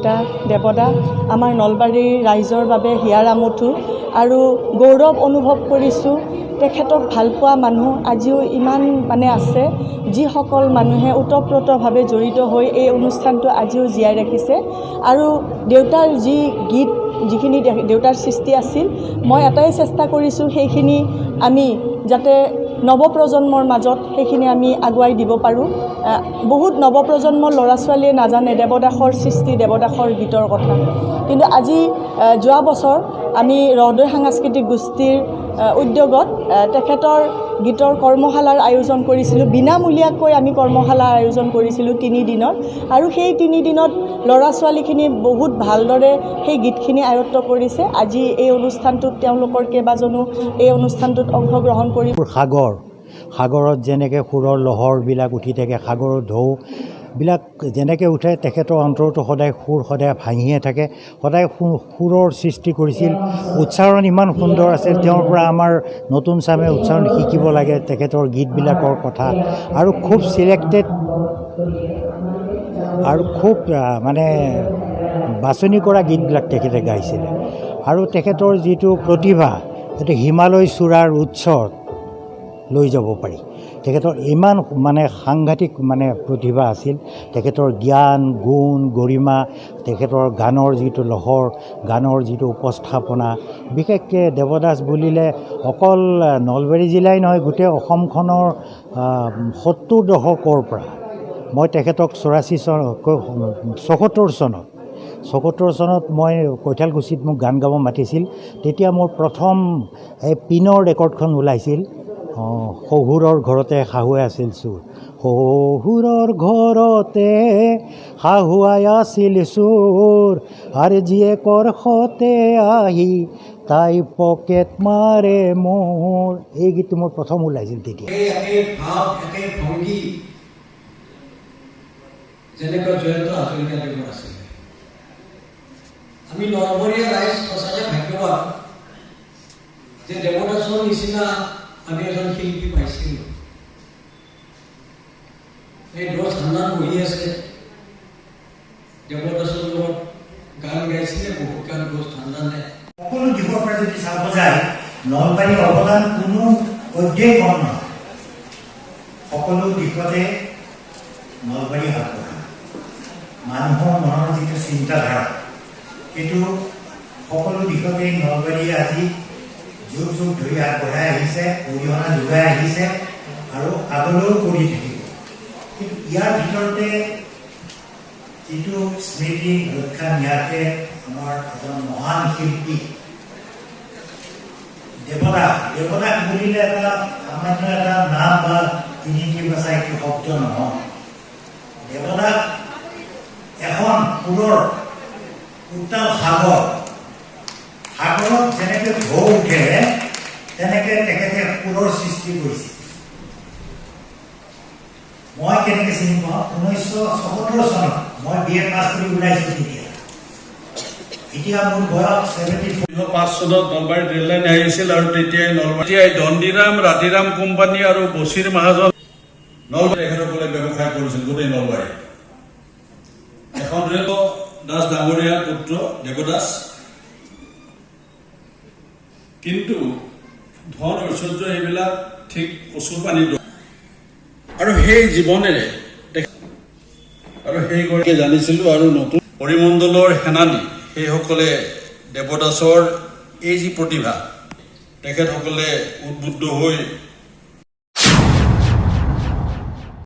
দেউতা দেৱদা আমাৰ নলবাৰীৰ ৰাইজৰ বাবে হিয়াৰ আমঠু আৰু গৌৰৱ অনুভৱ কৰিছোঁ। তেখেতক ভাল পোৱা মানুহ আজিও ইমান আছে, যিসকল মানুহে ওতঃপ্ৰোতভাৱে জড়িত হৈ এই অনুষ্ঠানটো আজিও জীয়াই ৰাখিছে। আৰু দেউতাৰ যি গীত যিখিনি দেউতাৰ সৃষ্টি আছিল, মই এটাই চেষ্টা কৰিছোঁ সেইখিনি আমি যাতে নৱপ্ৰজন্মৰ মাজত সেইখিনি আমি আগুৱাই দিব পাৰোঁ। বহুত নৱপ্ৰজন্মৰ ল'ৰা ছোৱালীয়ে নাজানে দেৱদাসৰ সৃষ্টি, দেৱদাসৰ গীতৰ কথা। কিন্তু আজি যোৱা বছৰ আমি ৰহদৈ সাংস্কৃতিক গোষ্ঠীৰ উদ্যোগত তেখেতৰ গীতৰ কৰ্মশালাৰ আয়োজন কৰিছিলোঁ। বিনামূলীয়াকৈ আমি কৰ্মশালাৰ আয়োজন কৰিছিলোঁ 3 দিনত, আৰু সেই 3 দিনত ল'ৰা ছোৱালীখিনি বহুত ভালদৰে সেই গীতখিনি আয়ত্ব কৰিছে। আজি এই অনুষ্ঠানটোত তেওঁলোকৰ কেইবাজনো এই অনুষ্ঠানটোত অংশগ্ৰহণ কৰি সাগৰত যেনেকৈ সুৰৰ লহৰবিলাক উঠি থাকে, সাগৰৰ ঢৌবিলাক যেনেকৈ উঠে, তেখেতৰ অন্তৰটো সদায় সুৰ সদায় ভাঙিয়ে থাকে, সদায় সুৰৰ সৃষ্টি কৰিছিল। উচ্চাৰণ ইমান সুন্দৰ আছিল, তেওঁৰ পৰা আমাৰ নতুন চামে উচ্চাৰণ শিকিব লাগে তেখেতৰ গীতবিলাকৰ কথা। আৰু খুব চিলেক্টেড আৰু খুব বাছনি কৰা গীতবিলাক তেখেতে গাইছিলে। আৰু তেখেতৰ যিটো প্ৰতিভা, সেইটো হিমালয় চূড়াৰ উৎসত লৈ যাব পাৰি। তেখেতৰ ইমান সাংঘাতিক প্ৰতিভা আছিল। তেখেতৰ জ্ঞান, গুণ, গৰিমা, তেখেতৰ গানৰ যিটো লহৰ, গানৰ যিটো উপস্থাপনা, বিশেষকৈ দেৱদাস বুলিলে অকল নলবাৰী জিলাই নহয়, গোটেই অসমখনৰ 70 দশকৰ পৰা, মই তেখেতক 74 চনত মই কৈঠালকুছিত মোক গান গাব মাতিছিল। তেতিয়া মোৰ প্ৰথম এই পিনৰ ৰেকৰ্ডখন ওলাইছিল, শহুৰৰ ঘৰতে শাহুৱে আছিল চোৰ, শহুৰৰ ঘৰতে শাহুৱাই আছিল চোৰ, আৰু জীয়েকৰ সতে আহি তাই পকেট মাৰে মোৰ। এই গীতটো মোৰ প্ৰথম ওলাইছিল তেতিয়া। আমি নলবৰীয়া ৰাইজ সঁচাকৈ ভাগ্যৱান যে দেৱদাসৰ নিচিনা আমি এজন শিল্পী পাইছিলোঁ। এই 10 ঠাণ্ডাত বহি আছে, দেৱদাসৰ লগত গান গাইছিলে, বহুত গান 10 ঠাণ্ডা নাই। সকলো দিশৰ পৰা যদি চাব যায়, নলবাৰীৰ অৱদান কোনো অধ্যয় কম নহয়। সকলো দিশতে নলবাৰী আগবঢ়া। মানুহৰ মনৰ যিটো চিন্তাধাৰা, সেইটো সকলো দিশতেই নলবাৰীয়ে আজি যুগ যুগ ধৰি আগবঢ়াই আহিছে, অৰিহণা যোগাই আহিছে আৰু আগলৈও কৰি থাকিব। কিন্তু ইয়াৰ ভিতৰতে যিটো স্মৃতি ৰক্ষা নিয়াকে আমাৰ এজন মহান শিল্পী দেৱদাস বুলিলে এটা সামান্য এটা নাম বা তিনিটি ভাষা একো শব্দ নহয়। দেৱদাস এখন সুৰৰ উত্তাল সাগৰত যেনেকৈ ঢৌ উঠে, তেনেকৈ তেখেতে সুৰৰ সৃষ্টি কৰিছিল। মই কেনেকৈ চিনি পাওঁ, 1974 চনত মই BA পাছ কৰি ওলাইছোঁ তেতিয়া। এতিয়া মোৰ বয়স 74। 5 চনত নলবাৰীত ৰেল লাইন আহিছিল, আৰু তেতিয়াই নলবাৰীত দণ্ডিৰাম, ৰাতিৰাম কোম্পানী আৰু বছিৰ মহাজন নলবাৰী তেখেতসকলে ব্যৱসায় কৰিছিল গোটেই নলবাৰীত। এখন ৰেল দাস ডাঙৰীয়াৰ পুত্ৰ দেৱদাস, কিন্তু ধন ঐশ্বৰ্য এইবিলাক ঠিক কচু পানী, আৰু সেই জীৱনেৰে আৰু সেইগৰাকী জানিছিলোঁ। আৰু নতুন পৰিমণ্ডলৰ সেনানী সেইসকলে দেৱদাসৰ এই যি প্ৰতিভা, তেখেতসকলে উদ্বুদ্ধ হৈ